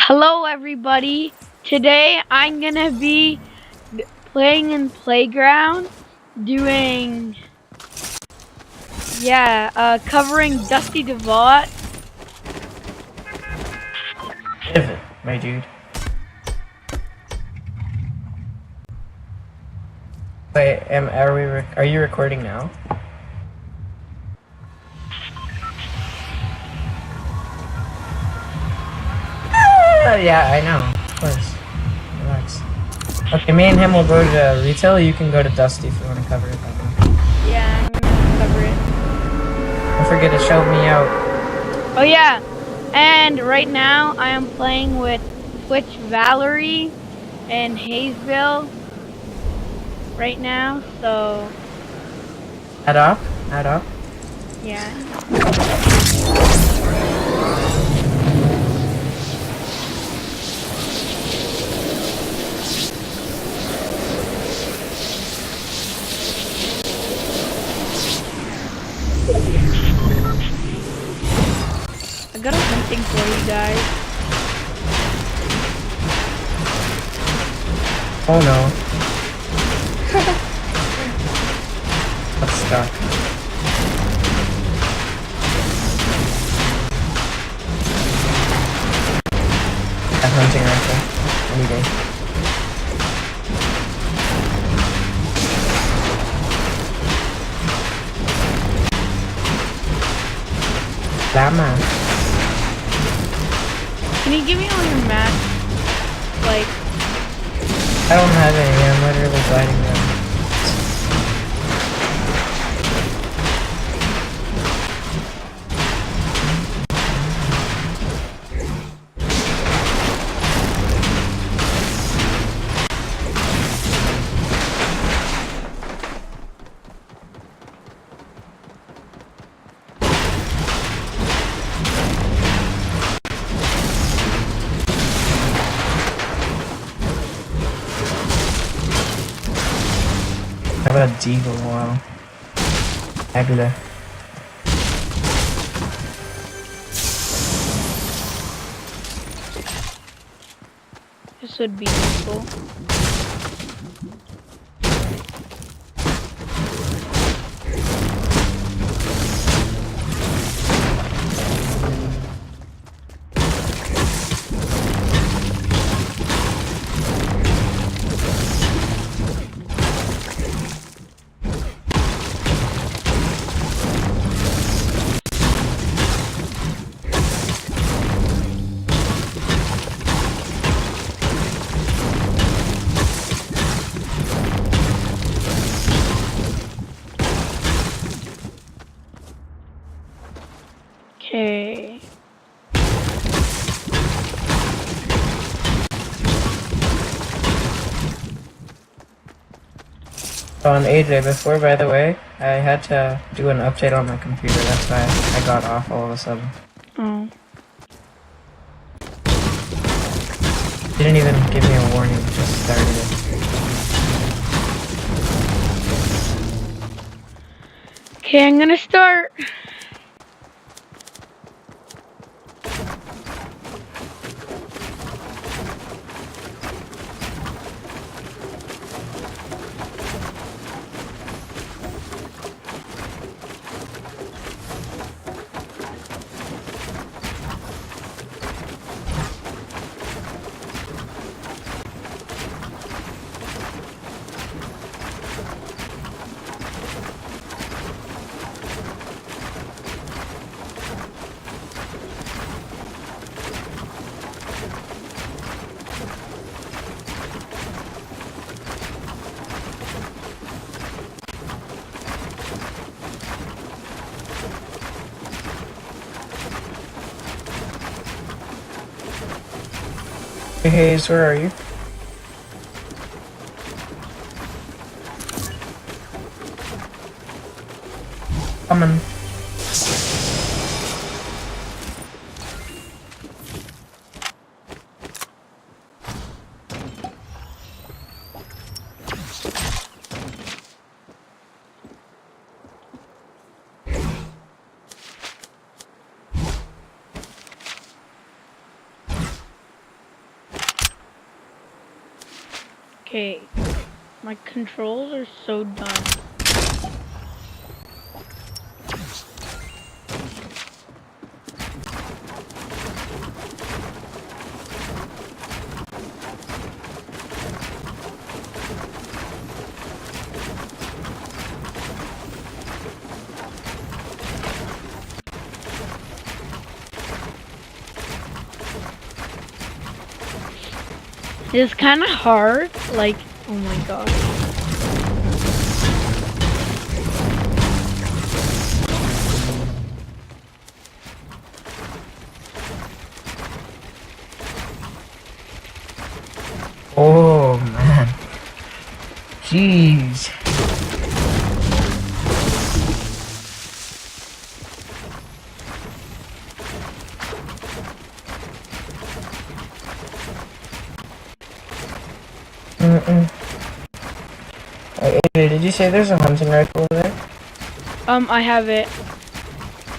Hello everybody. Today I'm gonna be playing in Playground, doing covering Dusty DEVOT. DEVOT, my dude. Wait, are you recording now? Yeah, I know. Of course. Relax. Okay, me and him will go to retail. You can go to Dusty if you want to cover it that way. Yeah, I'm gonna cover it. Don't forget to shout me out. Oh yeah, and right now I am playing with Twitch Valerie and Hayesville right now, so Add up. yeah. I got something for you guys. Oh no. I'm stuck. That hunting rifle. Any day. Llama. Can you give me all your mats? Like, I don't have any. I'm literally gliding them. How about Deagle? Wow. Agula. this would be useful. Okay. On AJ, before, by the way, I had to do an update on my computer. That's why I got off all of a sudden. Oh. Didn't even give me a warning, just started it. Okay, I'm gonna start. Hey Hayes, where are you? Coming. Okay. My controls are so dumb. It's kind of hard. Like, oh my god. Oh man. Jeez. Hey, did you say there's a hunting rifle over there? I have it.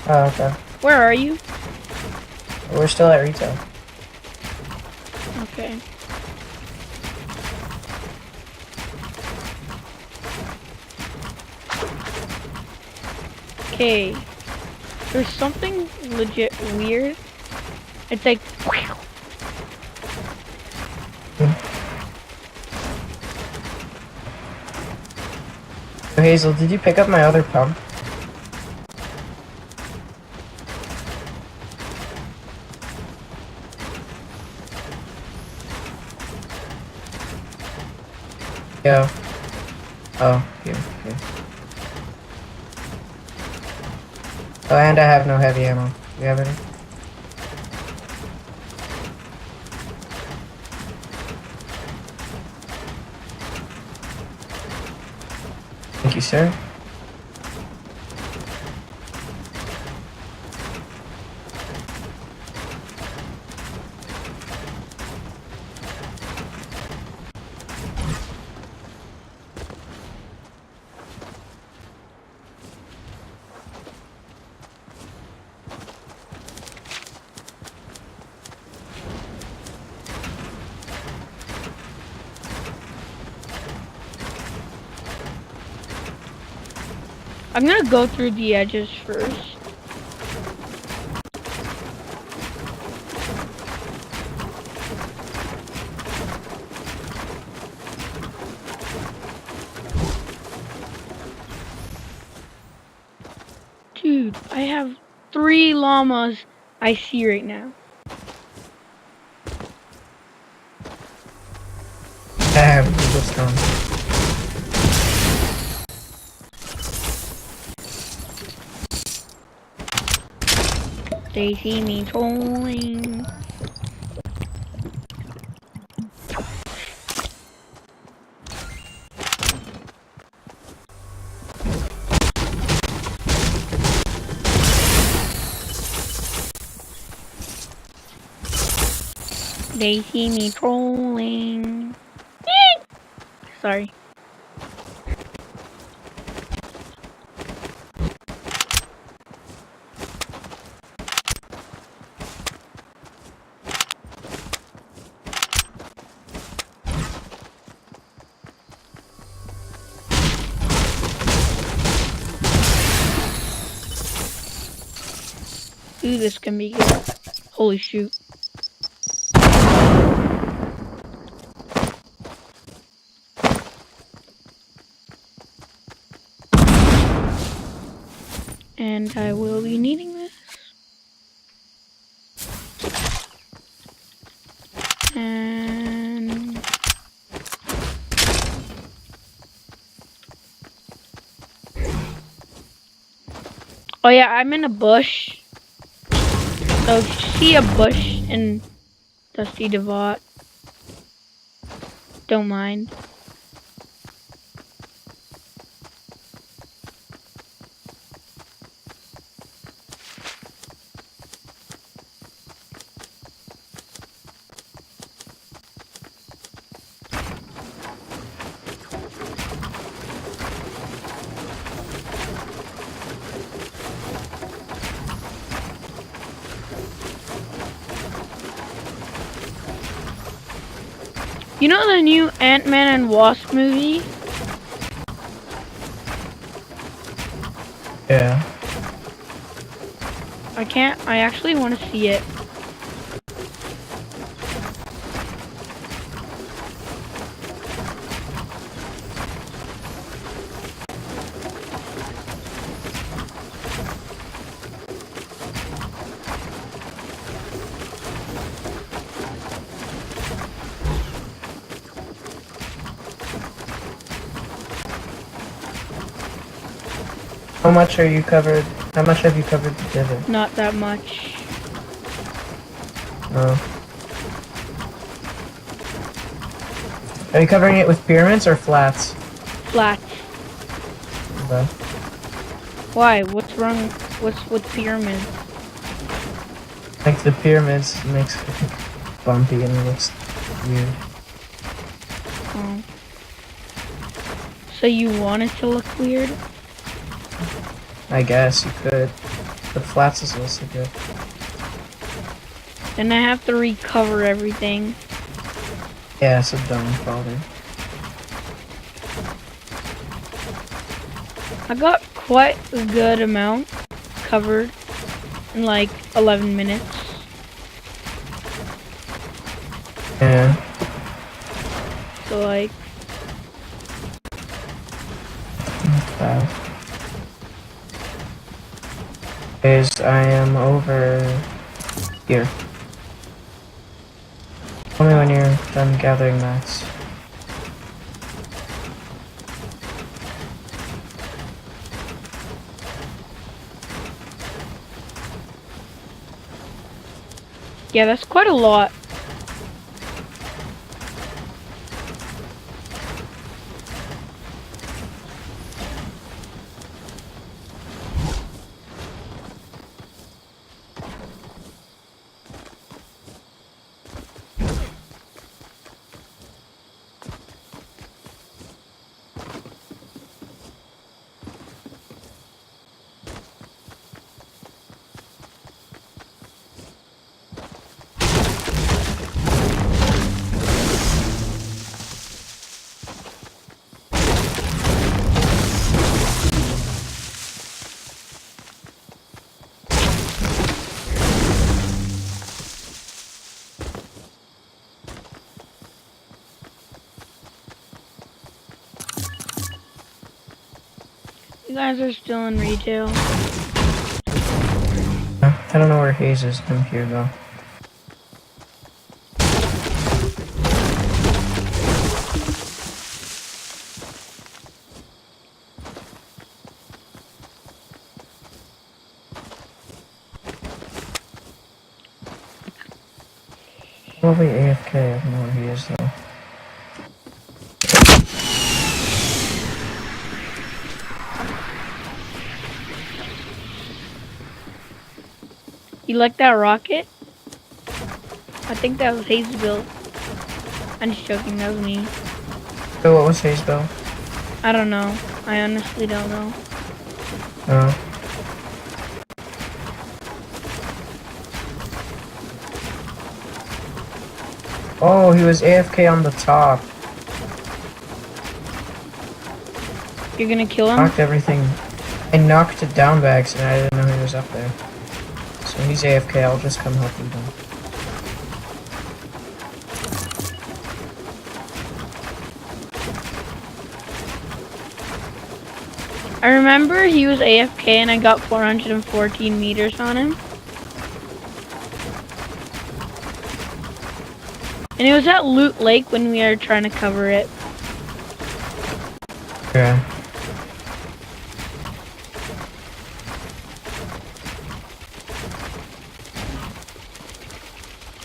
Oh, okay. Where are you? We're still at retail. Okay. Okay. There's something legit weird. It's like. So Hazel, did you pick up my other pump? Yeah. Oh, here. Oh, and I have no heavy ammo. You have any? Thank you, sir. I'm gonna go through the edges first. Dude, I have 3 llamas I see right now. Damn, Google Stone. They see me trolling. They see me trolling. Sorry. Ooh, this can be good. Holy shoot. And I will be needing this. And oh yeah, I'm in a bush. So if you see a bush in Dusty DeVot, don't mind. You know the new Ant-Man and Wasp movie? Yeah. I actually want to see it. How much are you covered? How much have you covered the divot? Not that much. Oh. Are you covering it with pyramids or flats? Flat. Okay. Why? What's wrong? What's with pyramids? Like the pyramids makes it bumpy and it looks weird. Oh. So you want it to look weird? I guess you could. But flats is also good. Then I have to recover everything. Yeah, so don't bother. I got quite a good amount covered in like 11 minutes. Yeah. So like, Fast. Is I am over here. Tell me when you're done gathering mats. yeah, that's quite a lot. You guys are still in retail. I don't know where Hayes is. I'm here though. Probably AFK. I don't know where he is though. You like that rocket? I think that was Hayes' build. I'm just joking, that was me. So what was Hayes though? I don't know. I honestly don't know. Oh. Oh, he was AFK on the top. You're gonna kill him? Knocked everything. I knocked it down by accident. I didn't know he was up there. So he's AFK. I'll just come help him down. I remember he was AFK and I got 414 meters on him. And it was at Loot Lake when we were trying to cover it. Yeah.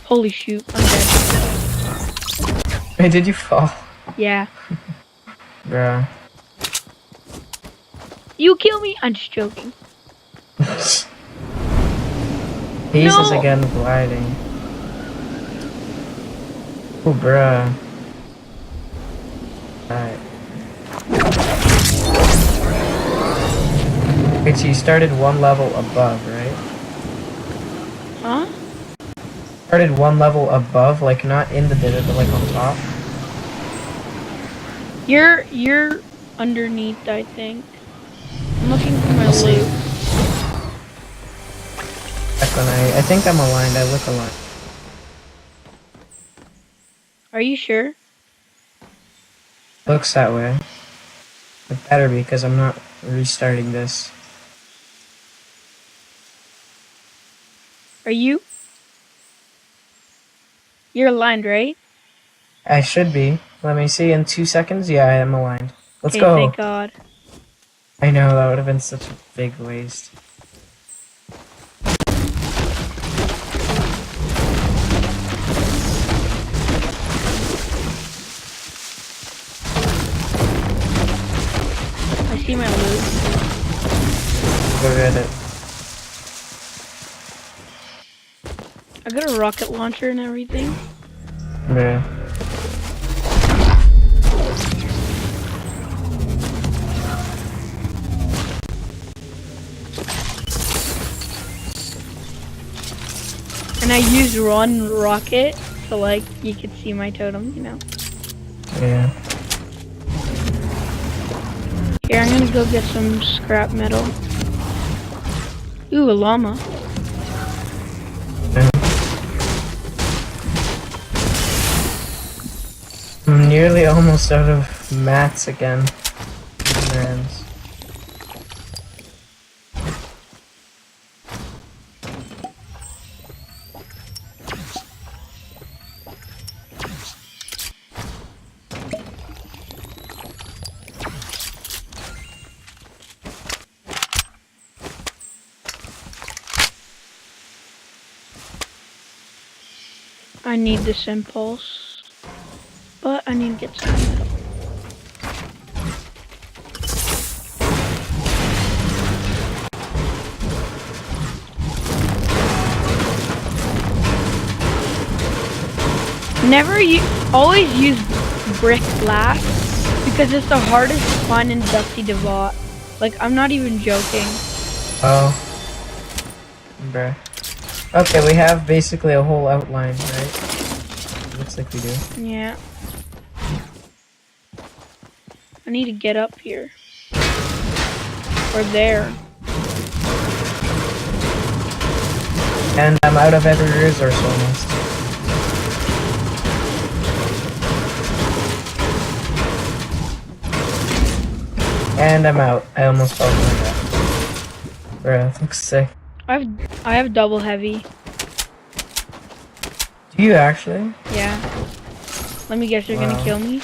Holy shoot, I'm dead. Hey, did you fall? Yeah. Bruh. You kill me? I'm just joking. Hayes No. is again gliding. Oh, bruh. Alright. Wait, so you started one level above, right? Huh? Started one level above, like not in the divot, but like on top? You're underneath, I think. I'm looking for my We'll see. loot. Back when I think I'm aligned. I look aligned. Are you sure? Looks that way. It better be, because I'm not restarting this. Are you? You're aligned, right? I should be. Let me see in 2 seconds. Yeah, I am aligned. Let's Okay, go. thank God. I know, that would have been such a big waste. I see my loot. Go get it. I got a rocket launcher and everything. Yeah. And I used one rocket so like you could see my totem, you know. Yeah. Here, I'm gonna go get some scrap metal. Ooh, a llama. I'm nearly almost out of mats again. Man. I need this impulse. But I need to get some metal. Always use brick last because it's the hardest to find in Dusty DEVOT. Like, I'm not even joking. Oh. Bruh. Okay, we have basically a whole outline, right? Looks like we do. Yeah. I need to get up here. Or there. And I'm out of every resource almost. And I'm out. I almost fell like that. Bruh, that looks sick. I have double heavy. Do you actually? Yeah. Let me guess, you're gonna kill me?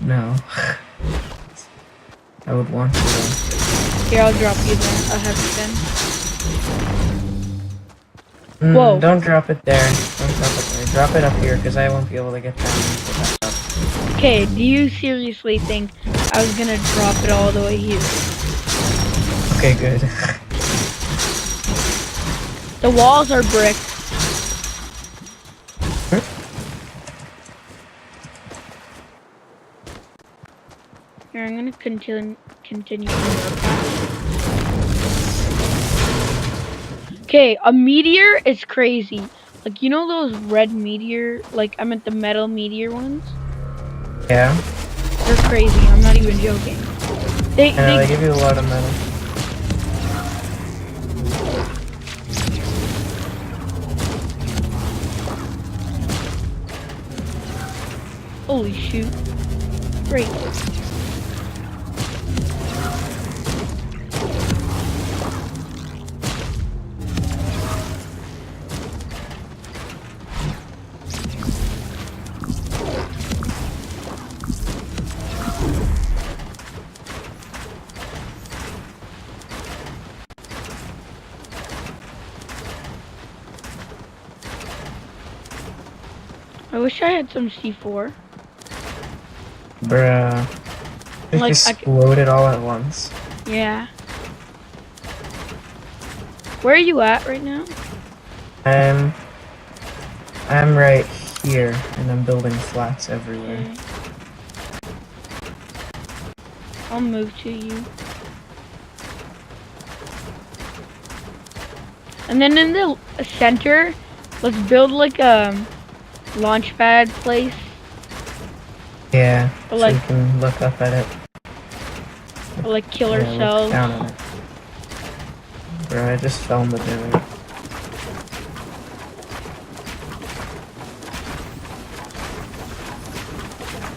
No. I would want to though. Here, I'll drop you there. A heavy then. Whoa. Don't drop it there. Don't drop it there. Drop it up here, because I won't be able to get down and get back up. Okay, do you seriously think I was gonna drop it all the way here? Okay, good. The walls are brick. Here, I'm gonna continue on our path. Okay, a meteor is crazy. Like, you know those red meteor, like, I meant the metal meteor ones? Yeah. They're crazy, I'm not even joking. They give you a lot of metal. Holy shoot. Great. I wish I had some C4. Bruh. It Like, exploded all at once. Yeah. Where are you at right now? I'm right here, and I'm building flats everywhere. Okay. I'll move to you. And then in the center, let's build like a launch pad place. Yeah, Or so like, you can look up at it. or like kill Yeah, look ourselves. down on it. Bro, I just fell in the desert.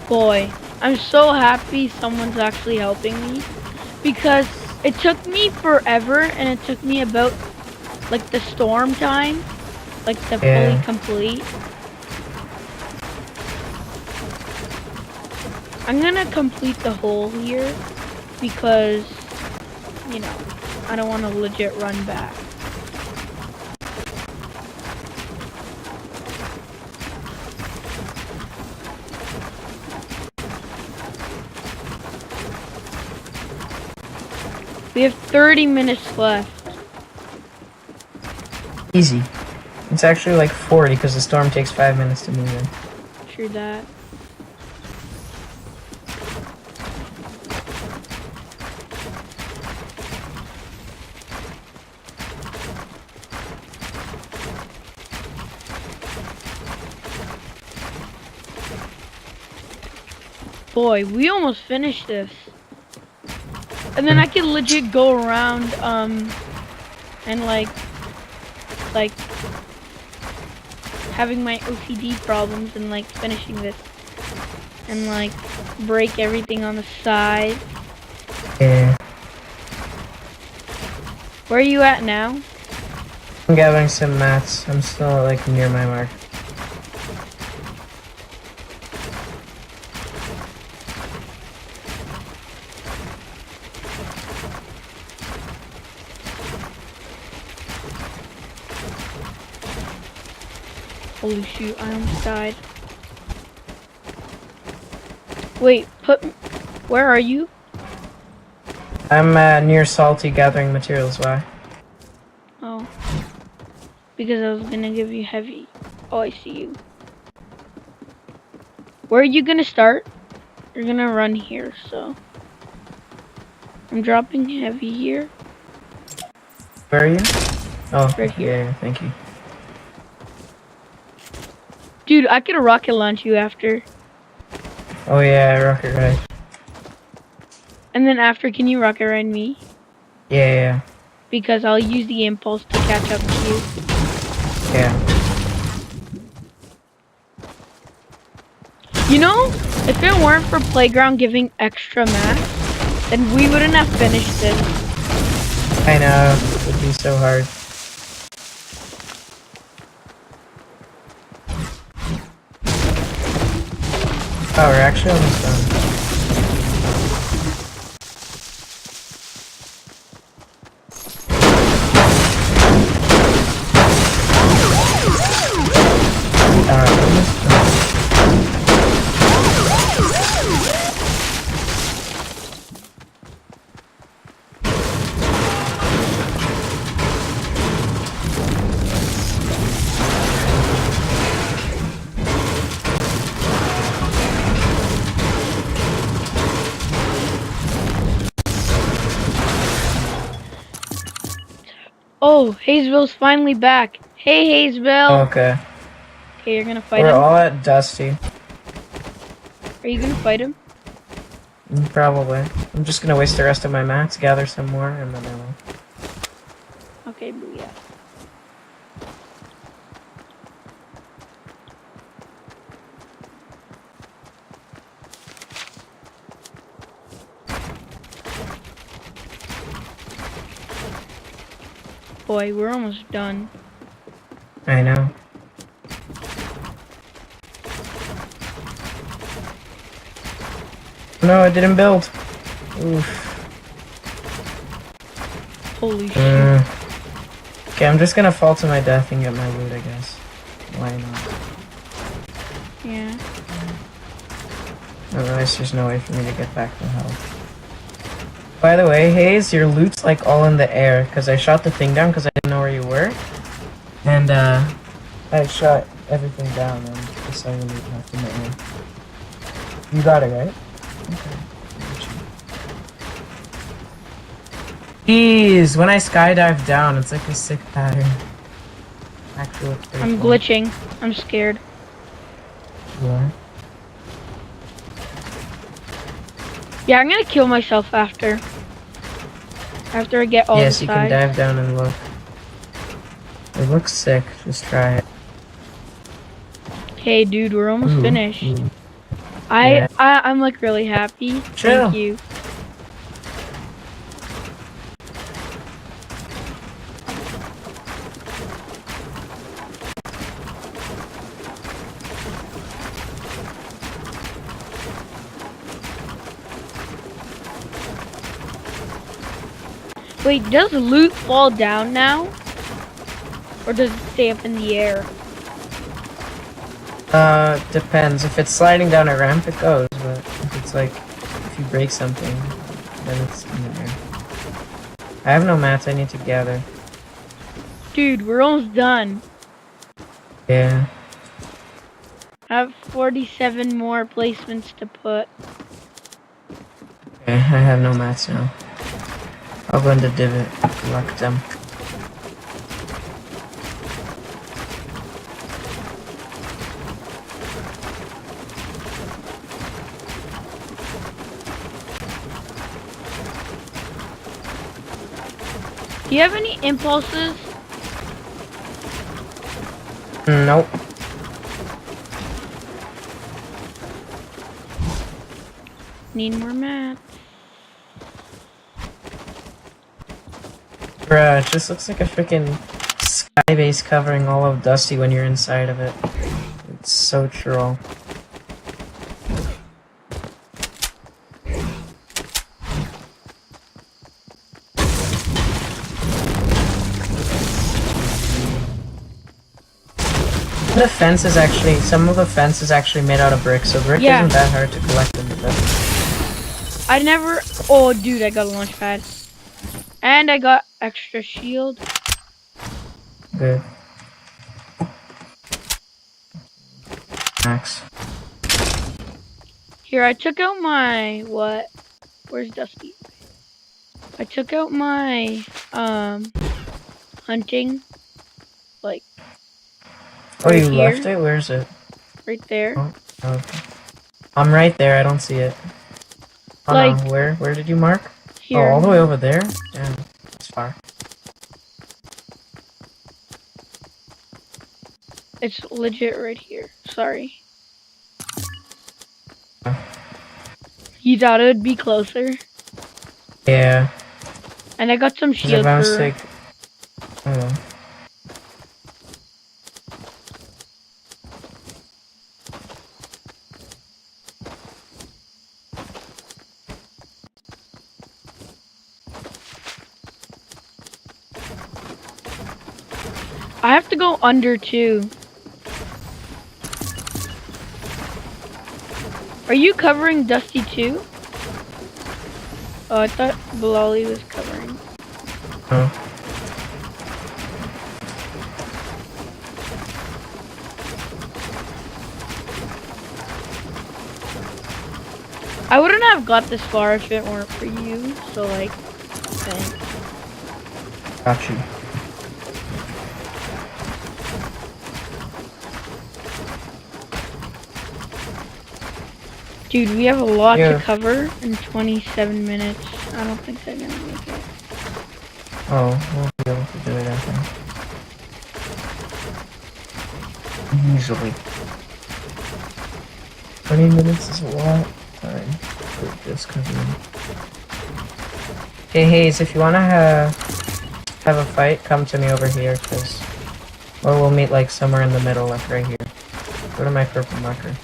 Boy, I'm so happy someone's actually helping me, because it took me forever, and it took me about like the storm time, like to fully complete. I'm gonna complete the hole here because, you know, I don't want to legit run back. We have 30 minutes left. Easy. It's actually like 40 because the storm takes 5 minutes to move in. True that. Boy, we almost finished this. And then I can legit go around, and like having my OCD problems and like finishing this. And like break everything on the side. Yeah. Where are you at now? I'm gathering some mats. I'm still like near my mark. Holy shoot, I almost died. Wait, where are you? I'm near Salty gathering materials. Why? Oh. Because I was gonna give you heavy. Oh, I see you. Where are you gonna start? You're gonna run here, so. I'm dropping heavy here. Where are you? Oh, Right here. yeah, thank you. Dude, I could rocket launch you after. Oh yeah, rocket ride. And then after, can you rocket ride me? Yeah. Because I'll use the impulse to catch up to you. Yeah. You know, if it weren't for Playground giving extra math, then we wouldn't have finished this. I know. It would be so hard. Oh, we're actually almost done. Oh, Hayesville's finally back. Hey, Hayesville. Okay. Okay, you're gonna fight We're him? all at Dusty. Are you gonna fight him? Probably. I'm just gonna waste the rest of my mats, gather some more, and then I will. Okay, booyah. Boy, we're almost done. I know. No, I didn't build. Oof. Holy shit. Okay, I'm just gonna fall to my death and get my loot, I guess. Why not? Yeah. Otherwise, there's no way for me to get back to health. By the way, Hayes, your loot's like all in the air, because I shot the thing down because I didn't know where you were. And, I shot everything down and I saw your loot left in the air. You got it, right? Okay. Jeez, when I skydive down, it's like a sick pattern. Actually, looks pretty I'm cool. glitching. I'm scared. Yeah. Yeah, I'm gonna kill myself after. After I get all Yes, the you can sides. dive down and look. It looks sick. Just try it. Hey, dude, we're almost Ooh, finished. ooh. I, Yeah. I I'm like really happy. Chill. Thank you. Wait, does loot fall down now? Or does it stay up in the air? Depends. If it's sliding down a ramp, it goes. But if it's like, if you break something, then it's in the air. I have no mats. I need to gather. Dude, we're almost done. Yeah. I have 47 more placements to put. Okay, I have no mats now. I'll go into DEVOT. Collect them. Do you have any impulses? Nope. Need more mats. Bruh, it just looks like a freaking sky base covering all of Dusty when you're inside of it. It's so troll. The fence is actually, some of the fence is actually made out of brick, so brick Yeah. isn't that hard to collect in the desert. I never. Oh, dude, I got a launch pad. And I got extra shield. Good. Max. Here, I took out my. What? Where's Dusty? I took out my. Hunting. Like. Oh, Right you here. left it? Where is it? Right there. Oh, okay. I'm right there. I don't see it. Oh Like- no, where did you mark? Here. Oh, all the way over there? Damn, that's far. It's legit right here. Sorry. You thought it would be closer? Yeah. And I got some 'Cause shield if I was for... like, oh. I have to go under too. Are you covering Dusty too? Oh, I thought Bilali was covering. Oh. I wouldn't have got this far if it weren't for you. So like, thanks. Got you. Dude, we have a lot Yeah. to cover in 27 minutes. I don't think they're gonna make it. Oh, we'll be able to do it, I think. Easily. 20 minutes is a lot of time for this covering. Hey, Hayes, if you wanna have a fight, come to me over here, or we'll meet like somewhere in the middle, like right here. Go to my purple marker.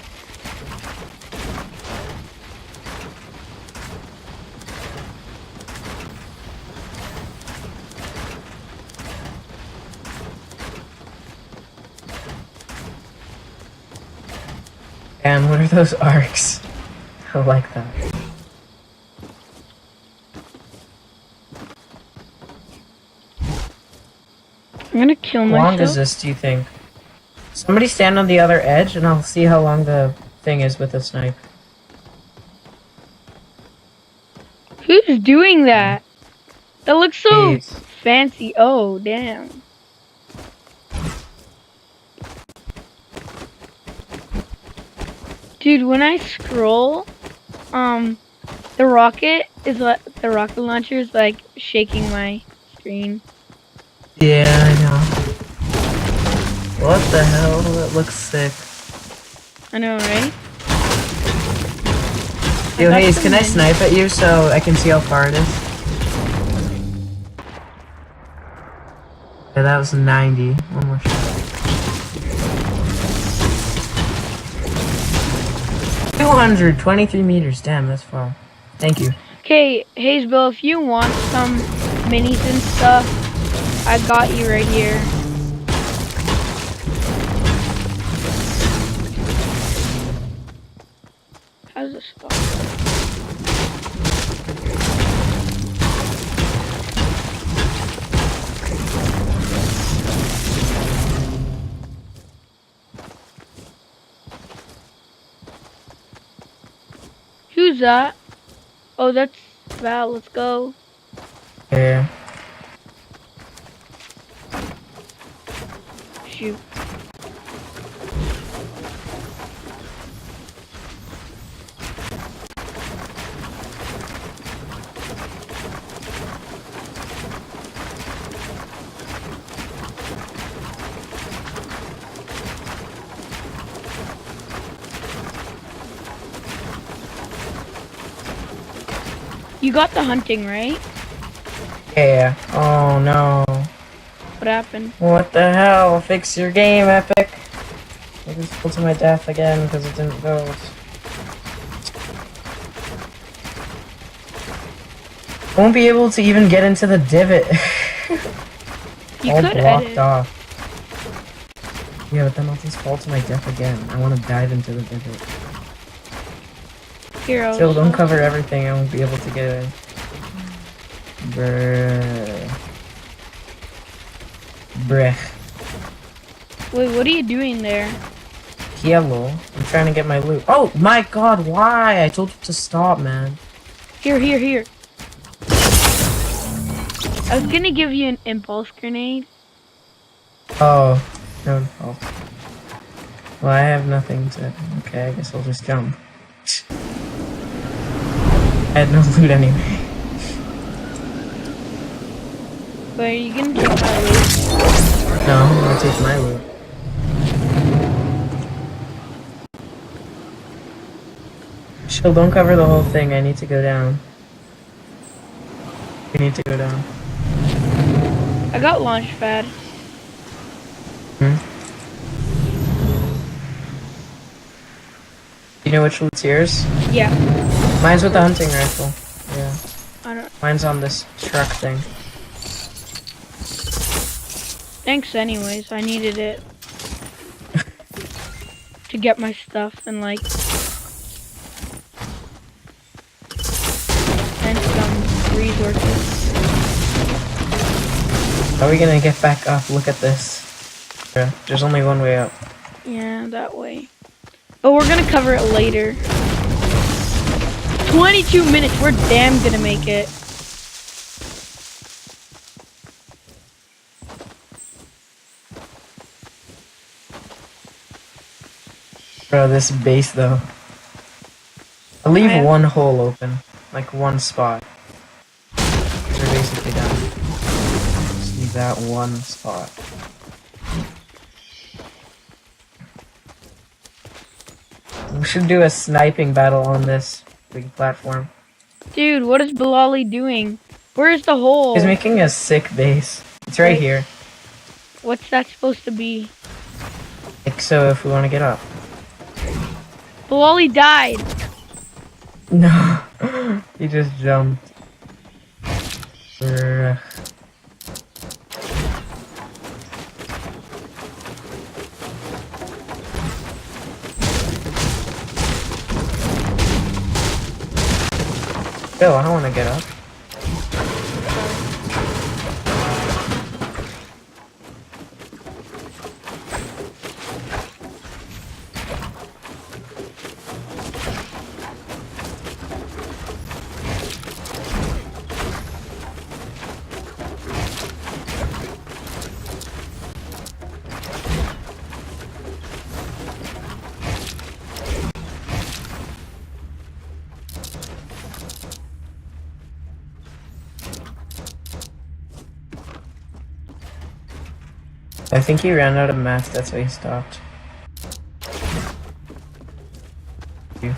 Damn, what are those arcs? I like that. I'm gonna kill How long myself. is this, do you think? Somebody stand on the other edge and I'll see how long the thing is with the snipe. Who's doing that? That looks so Hayes. fancy. Oh, damn. Dude, when I scroll, the The rocket is like the rocket launcher is like shaking my screen. Yeah, I know. What the hell? That looks sick. I know, right? Yo, Hayes, can I snipe at you so I can see how far it is? Yeah, that was 90. One more shot. 223 meters. Damn, that's far. Thank you. Okay, Hayesville, if you want some minis and stuff, I got you right here. How's this spot? Who's that? Oh, that's Val. Let's go. Yeah. Shoot. You got the hunting, right? Yeah. Oh no. What happened? What the hell? Fix your game, Epic. I just fell to my death again because it didn't go. Won't be able to even get into the divot. You All could blocked edit. off. Yeah, but then I'll just fall to my death again. I want to dive into the divot. Here, Still, don't cover everything. I won't be able to get in. Brech. Wait, what are you doing there? Hello. I'm trying to get my loot. Oh my god, why? I told you to stop, man. Here. I was gonna give you an impulse grenade. Oh. No. Oh. Well, I have nothing to... Okay, I guess I'll just jump. I had no loot anyway. Wait, are you gonna take my loot? No, I'm gonna take my loot. Chill, don't cover the whole thing. I need to go down. We need to go down. I got launch pad. You know which loot's yours? Yeah. Mine's with the hunting rifle. Yeah. I don't. Mine's on this truck thing. Thanks, anyways. I needed it to get my stuff and like and some resources. How are we gonna get back up? Look at this. Yeah, there's only one way up. Yeah, that way. But we're gonna cover it later. 22 minutes. We're damn gonna make it. Bro, this base though. I'll leave one hole open. Like one spot. We're basically done. Just leave that one spot. We should do a sniping battle on this big platform. Dude, what is Bilali doing? Where's the hole? He's making a sick base. It's right here. What's that supposed to be? Like so if we want to get up. Bilali died. No. He just jumped. Ugh. Bill, I don't want to get up. I think he ran out of mats, that's why he stopped. You.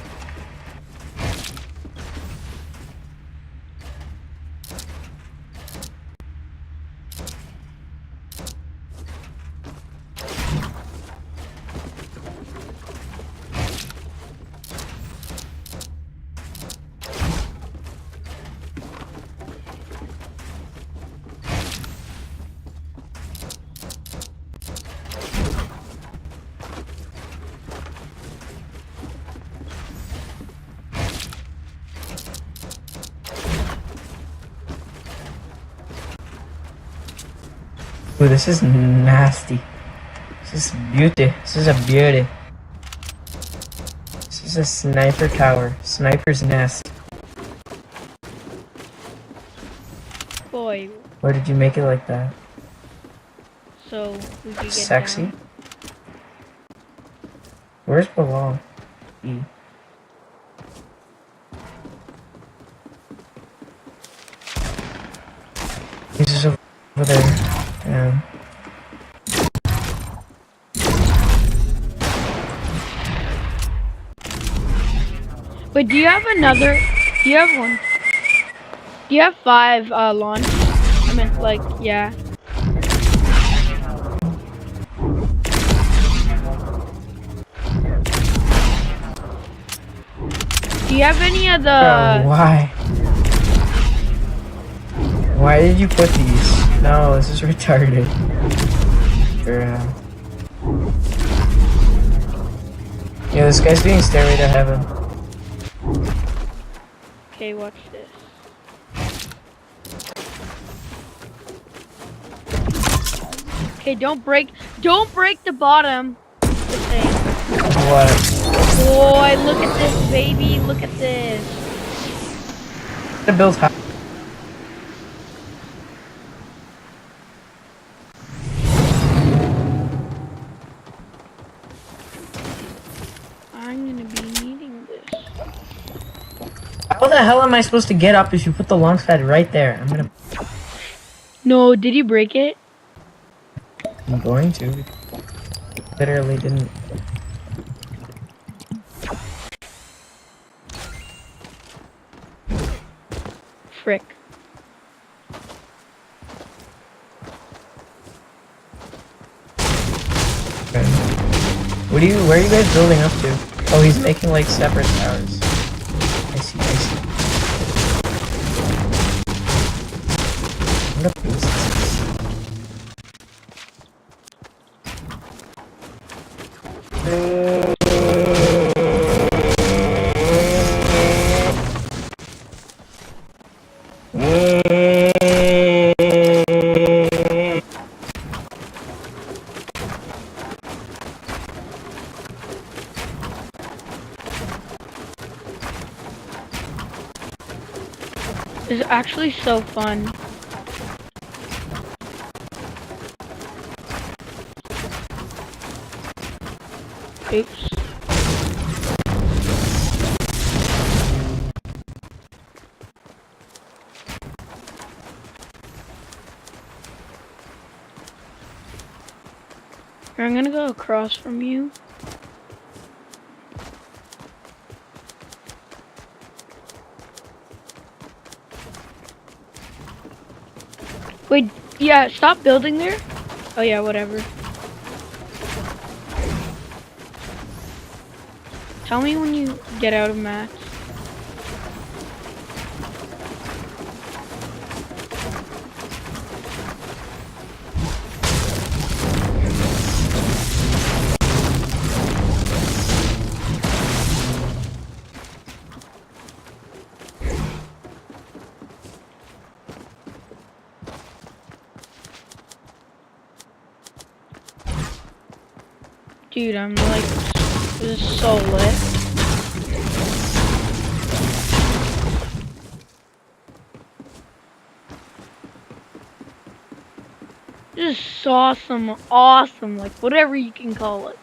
Ooh, this is nasty. This is beauty. This is a beauty. This is a sniper tower. Sniper's nest. Boy, Why did you make it like that? so we could get Sexy. down. Where's belong? E. This is over there. Yeah. Wait, do you have another? Do you have one? Do you have 5 launch? I mean, like, yeah. Do you have any of the? Why? Why did you put these? No, this is retarded. Yeah, this guy's being Stairway to Heaven. Okay, watch this. Okay, don't break the bottom. The thing. What? Boy, look at this, baby. Look at this. The build high. I'm gonna be needing this. How the hell am I supposed to get up if you put the launch pad right there? No, did you break it? I'm going to. Literally didn't. Frick. Okay. Where are you guys building up to? Oh, he's making like separate towers. I see. What a piece. It's actually so fun. Oops. Here, I'm gonna go across from you. Wait, yeah, stop building there. Oh yeah, whatever. Tell me when you get out of mats. Dude, I'm like, this is so lit. This is awesome, like whatever you can call it.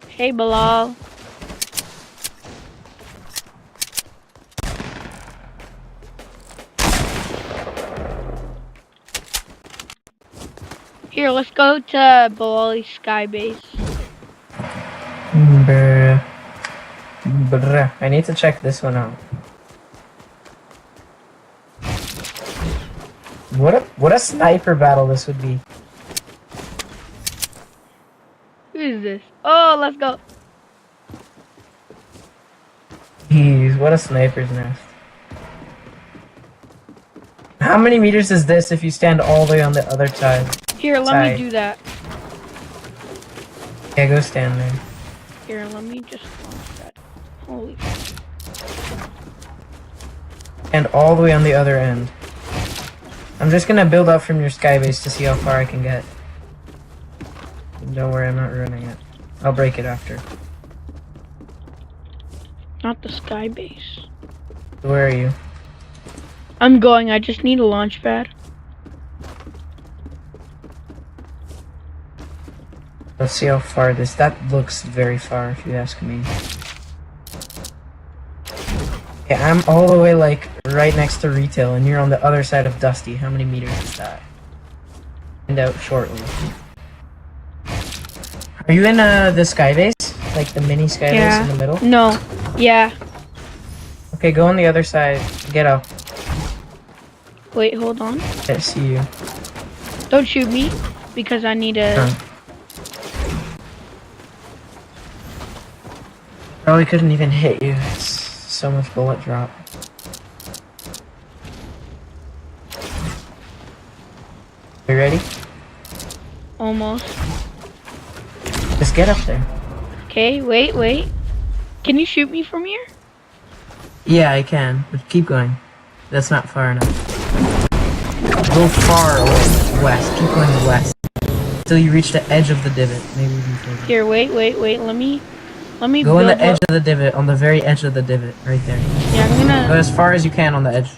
Hey, Bilal. Here, let's go to Balali Sky Base. Bruh. Bruh. I need to check this one out. What a sniper battle this would be. Who is this? Oh, let's go. Jeez, what a sniper's nest. How many meters is this if you stand all the way on the other side? Here, let me do that. Yeah, go stand there. Here, let me just launch that. Holy. And all the way on the other end. I'm just gonna build up from your skybase to see how far I can get. Don't worry, I'm not ruining it. I'll break it after. Not the Sky Base. Where are you? I'm going. I just need a launch pad. Let's see how far this. That looks very far, if you ask me. Yeah, I'm all the way like right next to retail, and you're on the other side of Dusty. How many meters is that? Find out shortly. Are you in the skybase? Like the mini skybase in the middle? No. Yeah. Okay, go on the other side. Get up. Wait, hold on. I see you. Don't shoot me, because I need a... Probably couldn't even hit you. It's so much bullet drop. You ready? Almost. Just get up there. Okay, wait. Can you shoot me from here? Yeah, I can, but keep going. That's not far enough. Go far away. West. Keep going west. Until you reach the edge of the divot. Maybe even further. Here, wait. Let me go on the edge of the divot, on the very edge of the divot, right there. Yeah, I'm gonna go as far as you can on the edge.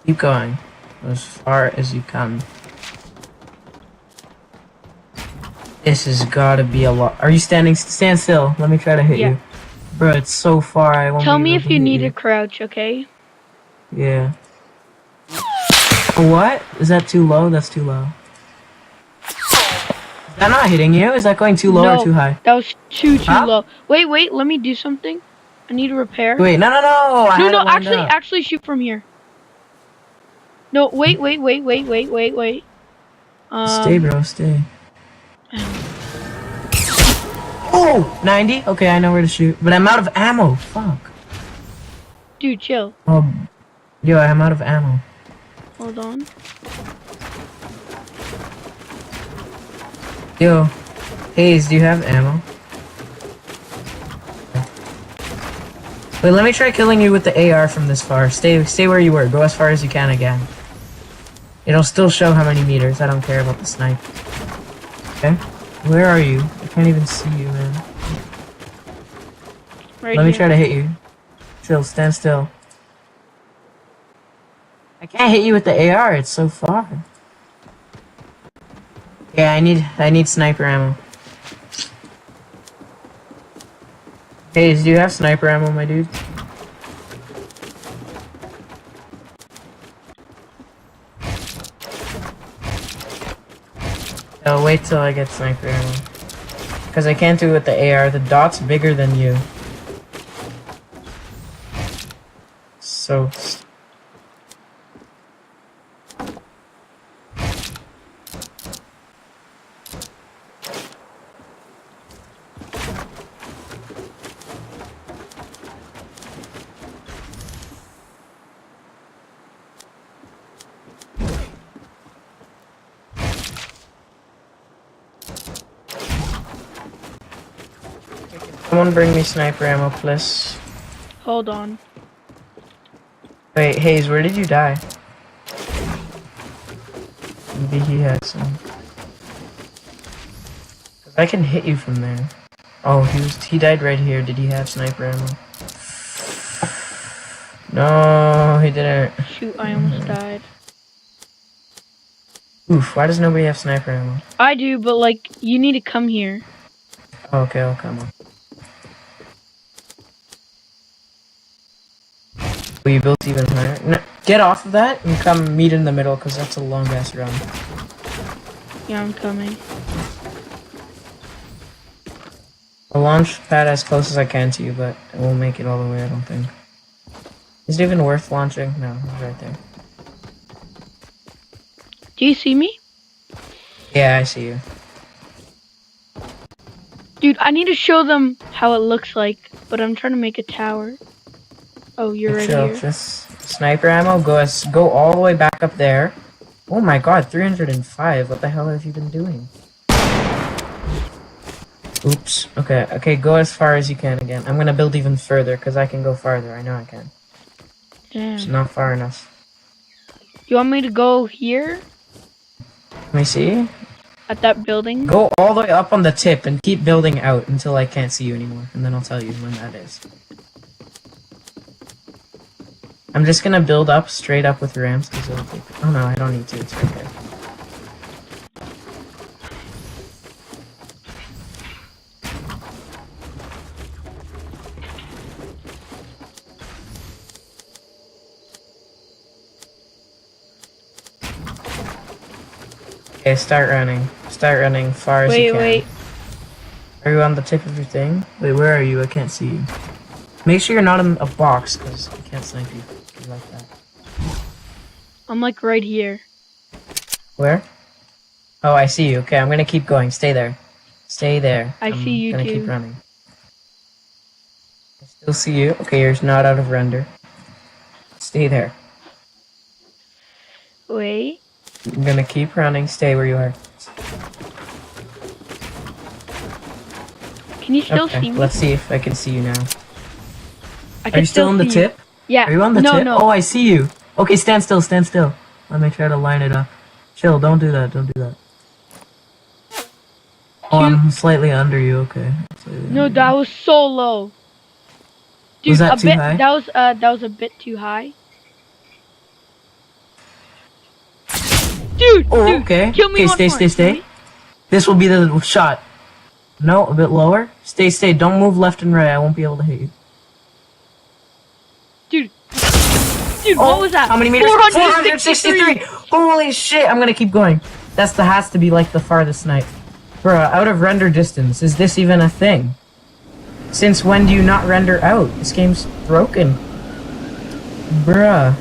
Keep going. Go as far as you can. This has gotta be a lot. Are you standing? Stand still. Let me try to hit you. Bro, it's so far. I won't Tell be me able if to you hit need you. to crouch, okay? Yeah. What? Is that too low? That's too low. Is that not hitting you? Is that going too low or too high? That was too low. Wait, let me do something. I need to repair. Wait, no. No, actually shoot from here. No, wait. Stay, bro, stay. Oh! 90? Okay, I know where to shoot. But I'm out of ammo. Fuck. Dude, chill. Yo, I'm out of ammo. Hold on. Yo, Hayes, do you have ammo? Wait, let me try killing you with the AR from this far. Stay where you were. Go as far as you can again. It'll still show how many meters. I don't care about the snipe. Okay? Where are you? I can't even see you, man. Let me try to hit you. Chill, stand still. I can't hit you with the AR. It's so far. Yeah, I need sniper ammo. Hayes, do you have sniper ammo, my dude? Oh, wait till I get sniper ammo. Because I can't do it with the AR. The dot's bigger than you. So... Someone bring me sniper ammo, please. Hold on. Wait, Hayes, where did you die? Maybe he had some. 'Cause I can hit you from there. Oh, he died right here. Did he have sniper ammo? No, he didn't. Shoot, I almost died. Oof, why does nobody have sniper ammo? I do, but like, you need to come here. Okay, I'll come on. Oh, you built even higher. No, get off of that and come meet in the middle, because that's a long ass run. Yeah, I'm coming. I'll launch pad as close as I can to you, but it won't make it all the way, I don't think. Is it even worth launching? No, it's right there. Do you see me? Yeah, I see you. Dude, I need to show them how it looks like, but I'm trying to make a tower. Oh, you're right Chill, here. just sniper ammo, go all the way back up there. Oh my god, 305, what the hell have you been doing? Oops, okay, go as far as you can again. I'm gonna build even further, because I can go farther, I know I can. Damn. It's not far enough. You want me to go here? Let me see. At that building? Go all the way up on the tip and keep building out until I can't see you anymore, and then I'll tell you when that is. I'm just gonna build up straight up with ramps because it'll take. Oh no, I don't need to. It's right there. Okay, start running. Start running far as you can. Wait. Are you on the tip of your thing? Wait, where are you? I can't see you. Make sure you're not in a box, because I can't snipe you like that. I'm like right here. Where? Oh, I see you. Okay, I'm gonna keep going. Stay there. Stay there. I see you I'm gonna too. keep running. I still see you. Okay, you're not out of render. Stay there. Wait. I'm gonna keep running. Stay where you are. Can you still Okay, see me? let's see if I can see you now. I Are can you still on the see you. tip? Yeah. Are you on the tip? No. Oh, I see you. Okay, stand still, stand still. Let me try to line it up. Chill, don't do that, don't do that. Oh, I'm slightly under you, okay. No, that was so low. Dude, Was that too high? That was a bit too high. Dude, Oh, dude, okay. kill me Okay, once more. stay. This will be the shot. No, a bit lower. Stay. Don't move left and right. I won't be able to hit you. Dude, what was that? How many meters? 463. 463! Holy shit, I'm gonna keep going. Has to be like the farthest snipe. Bruh, out of render distance. Is this even a thing? Since when do you not render out? This game's broken. Bruh.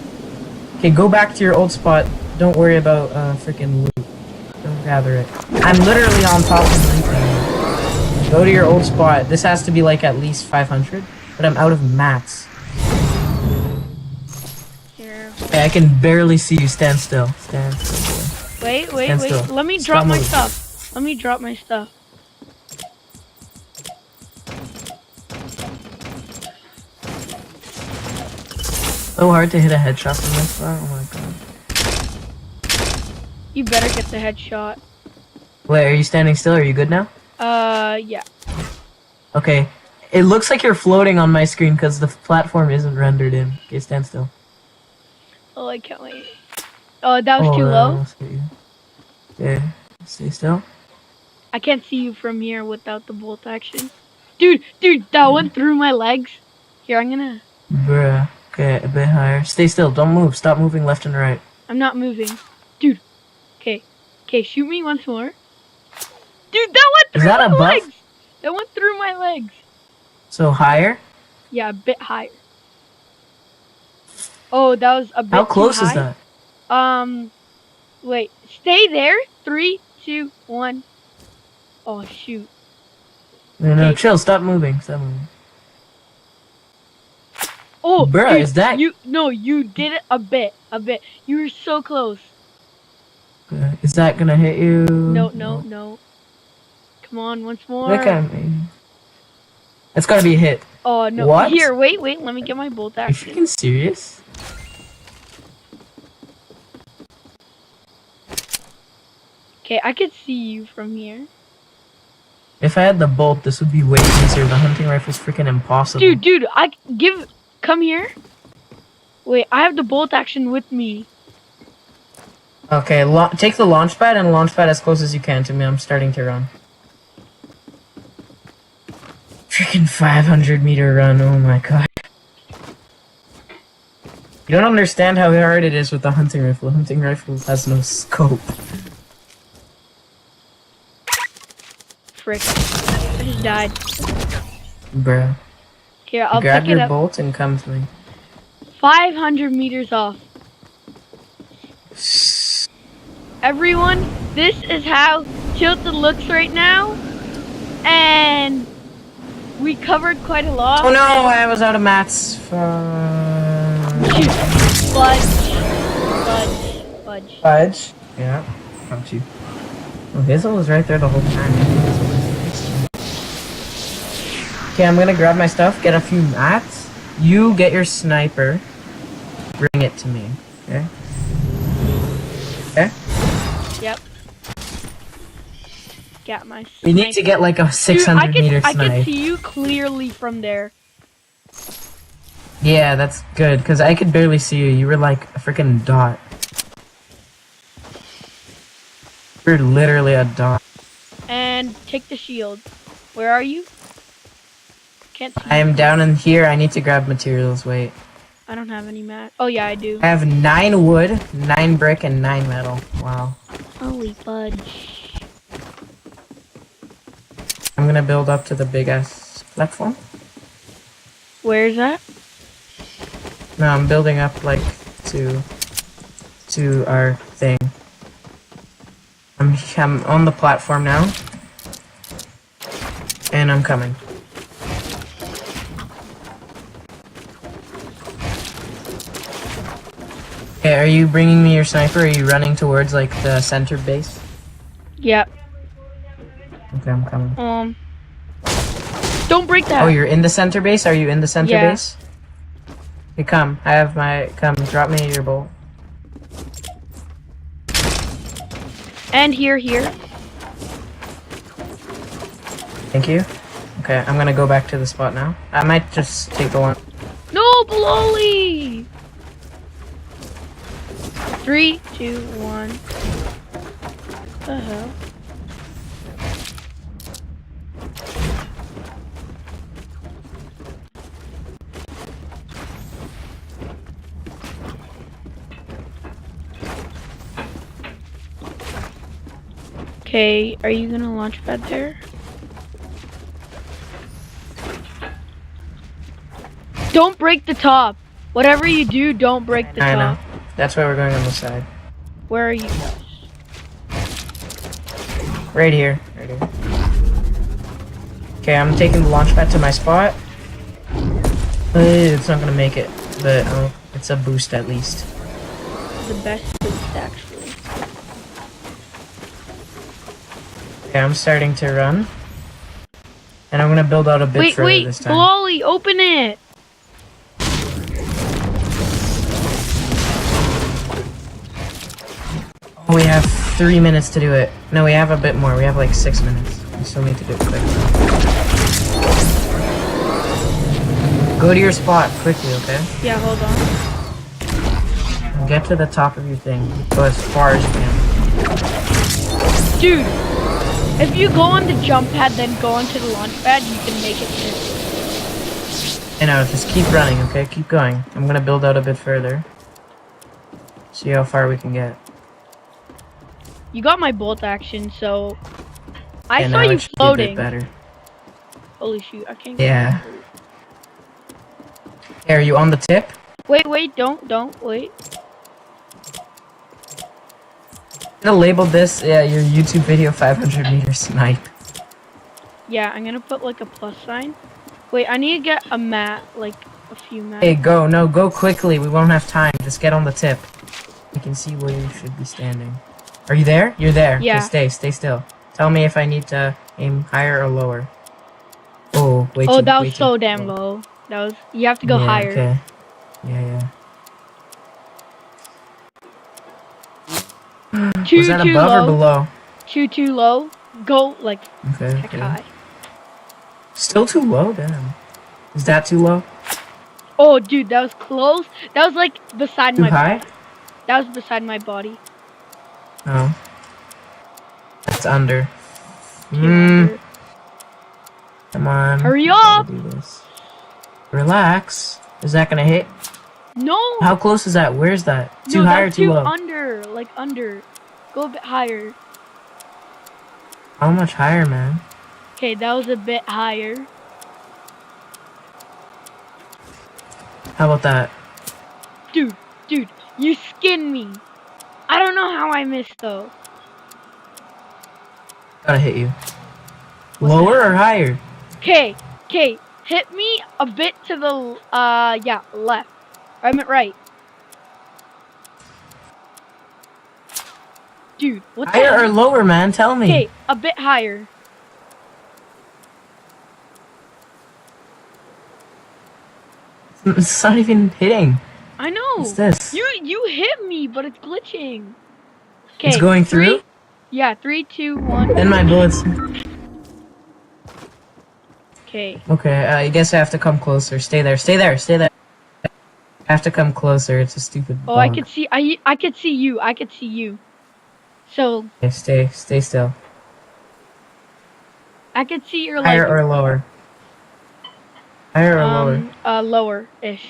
Okay, go back to your old spot. Don't worry about freaking loot. Don't gather it. I'm literally on top of everything. Go to your old spot. This has to be like at least 500, but I'm out of mats. Here. Okay, I can barely see you. Stand still. Stand still. Wait. still. Let me Stop drop my moving. stuff. Let me drop my stuff. So hard to hit a headshot from this far. Oh my god. You better get the headshot. Wait, are you standing still? Are you good now? Yeah. Okay. It looks like you're floating on my screen because the platform isn't rendered in. Okay, stand still. Oh, I can't wait. Oh, that was too that low. almost hit you. Okay, stay still. I can't see you from here without the bolt action. Dude, that went through my legs. Here, I'm gonna... Bruh. Okay, a bit higher. Stay still. Don't move. Stop moving left and right. I'm not moving. Dude. Okay, shoot me once more. Dude, that went through Is that my a buff? legs. That went through my legs. So higher? Yeah, a bit higher. Oh, that was a bit How close too is high. that? Wait. Stay there. 3, 2, 1. Oh, shoot. No, Okay. chill. Stop moving. Stop moving. Oh, Bruh, dude, is that... you did it a bit. You were so close. Is that gonna hit you? No. Come on, once more. Look at me. That's gotta be a hit. Oh, no. What? Here, wait. Let me get my bolt Are you action. freaking serious? Okay, I could see you from here. If I had the bolt, this would be way easier. The hunting rifle's freaking impossible. Dude, come here. Wait, I have the bolt action with me. Okay, take the launch pad and launch pad as close as you can to me. I'm starting to run. Freaking 500-meter run. Oh my god. You don't understand how hard it is with the hunting rifle. The hunting rifle has no scope. Frick. I just died. Bruh. Here, I'll Grab pick it your up. bolt and come to me. 500 meters off. Everyone, this is how Tilted looks right now. And we covered quite a lot. Oh no, I was out of mats. Fudge. Fudge? Yeah, got you. Oh, Hazel was right there the whole time. Okay, I'm gonna grab my stuff, get a few mats. You get your sniper. Bring it to me, okay? Okay? Yep. Got my sniper. We need to get like a 600-meter I snipe. can see you clearly from there. Yeah, that's good, because I could barely see you. You were like a freaking dot. You're literally a dot. And take the shield. Where are you? Can't see. I am down in here. I need to grab materials. Wait. I don't have any mat. Oh yeah, I do. I have 9 wood, 9 brick, and 9 metal. Wow. Holy fudge. I'm gonna build up to the big ass platform. Where is that? No, I'm building up like to our thing. I'm on the platform now, and I'm coming. Okay, are you bringing me your sniper? Or are you running towards like the center base? Yep. Okay, I'm coming. Don't break that. Oh, you're in the center base? Are you in the center Yeah. base? Okay, come. I have my... Come, drop me your bolt. And here. Thank you. Okay, I'm gonna go back to the spot now. I might just take the one. No, Blolly! 3, 2, 1. What the hell? Okay, are you gonna launch pad there? Don't break the top. Whatever you do, don't break the top. I know. That's why we're going on the side. Where are you guys? Right here. Right here. Okay, I'm taking the launch pad to my spot. It's not gonna make it, but it's a boost at least. The best boost, actually. Okay, I'm starting to run. And I'm gonna build out a bit further this time. Blolly, open it! We have 3 minutes to do it. No, we have a bit more. We have like 6 minutes. We still need to do it quick. Go to your spot quickly, okay? Yeah, hold on. Get to the top of your thing. Go as far as you can. Dude, if you go on the jump pad, then go onto the launch pad, you can make it there. I know, just keep running, okay? Keep going. I'm gonna build out a bit further. See how far we can get. You got my bolt action, so I Yeah, saw now you it should be a bit floating. better. Holy shoot, I can't Yeah. get Hey, are you on the tip? Wait, don't, wait. I'm gonna label this, your YouTube video 500 meter snipe. Yeah, I'm gonna put like a plus sign. Wait, I need to get a mat, like a few mats. Hey, go. No, go quickly. We won't have time. Just get on the tip. We can see where you should be standing. Are you there? You're there. Yeah. Okay, stay still. Tell me if I need to aim higher or lower. Oh, way Oh, too, that way was too so damn low. That was, you have to go Yeah, higher. Okay. Yeah. Was that Too above low. or below? Too low. Go like Okay. heck high. Still too low, damn. Is that too low? Oh, dude, that was close. That was like beside Too my. high? That was beside my body. Oh. That's under. Under. Come on. Hurry we gotta up! do this. Relax. Is that gonna hit? No. How close is that? Where's that? Too No, high or that's too low? under. Like under. Go a bit higher. How much higher, man? Okay, that was a bit higher. How about that? Dude, you skinned me. I don't know how I missed though. Gotta hit you. What's Lower that? or higher? Okay, hit me a bit to the, yeah, left. I meant right. Dude, what the Higher or heck? lower, man? Tell me. Okay, a bit higher. It's not even hitting. I know. What's this? You hit me, but it's glitching. Okay, It's going through? Yeah, 3, 2, 1. Then my bullets. Okay. Okay, I guess I have to come closer. Stay there. Stay there. Stay there. I have to come closer. It's a stupid Oh, I bug. could see. I could see you. I could see you. So Okay, stay still. I could see your Higher like or lower? Higher or lower? Lower-ish.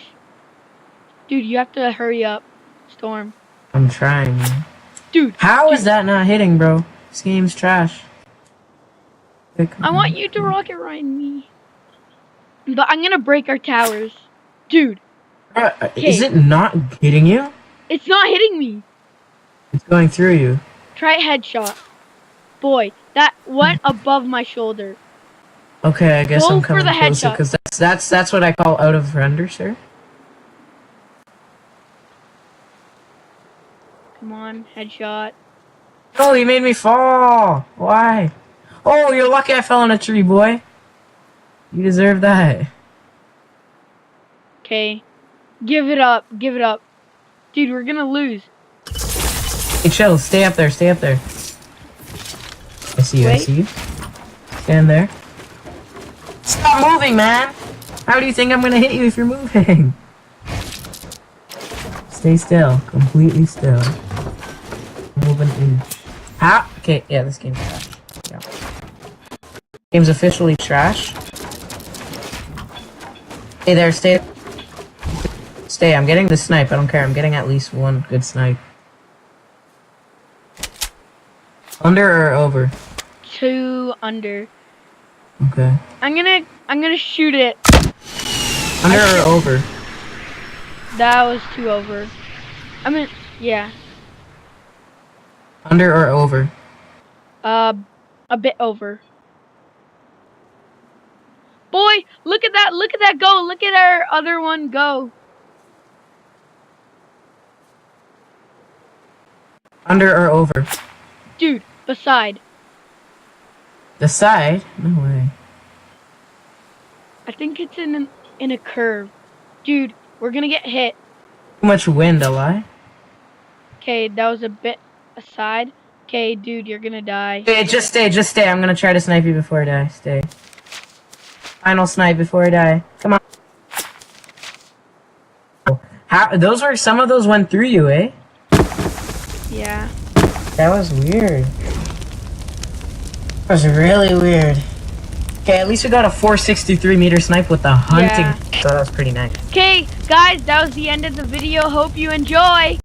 Dude, you have to hurry up. Storm. I'm trying, man. Dude. How is that not hitting, bro? This game's trash. I want you to rocket ride me. But I'm gonna break our towers. Dude. Is it not hitting you? It's not hitting me. It's going through you. Try headshot. Boy, that went above my shoulder. Okay, I guess Go I'm for coming the closer headshot. because that's what I call out of render, sir. Come on, headshot. Oh, you made me fall. Why? Oh, you're lucky I fell in a tree, boy. You deserve that. Okay. Give it up. Give it up. Dude, we're gonna lose. Hey, chill. Stay up there. Stay up there. I see you. I Wait. see you. Stand there. Stop moving, man. How do you think I'm gonna hit you if you're moving? Stay still. Completely still. Move an inch. How? Okay, yeah, this game's trash. Yeah. Game's officially trash. Hey there, stay. Stay, I'm getting the snipe. I don't care. I'm getting at least one good snipe. Under or over? 2 under. Okay. I'm gonna shoot it. Under or over? That was 2 over. I mean, yeah. Under or over? A bit over. Boy, look at that! Look at that go! Look at our other one go! Under or over? Dude, beside. The side? No way. I think it's in a curve. Dude, we're gonna get hit. Too much wind, a lie? Okay, that was a bit aside. Okay, dude, you're gonna die. Hey, just stay. I'm gonna try to snipe you before I die. Stay. Final snipe before I die. Come on. How? Some of those went through you, eh? Yeah. That was weird. That was really weird. Okay, at least we got a 463 meter snipe with the hunting. Yeah. So that was pretty nice. Okay, guys, that was the end of the video. Hope you enjoy.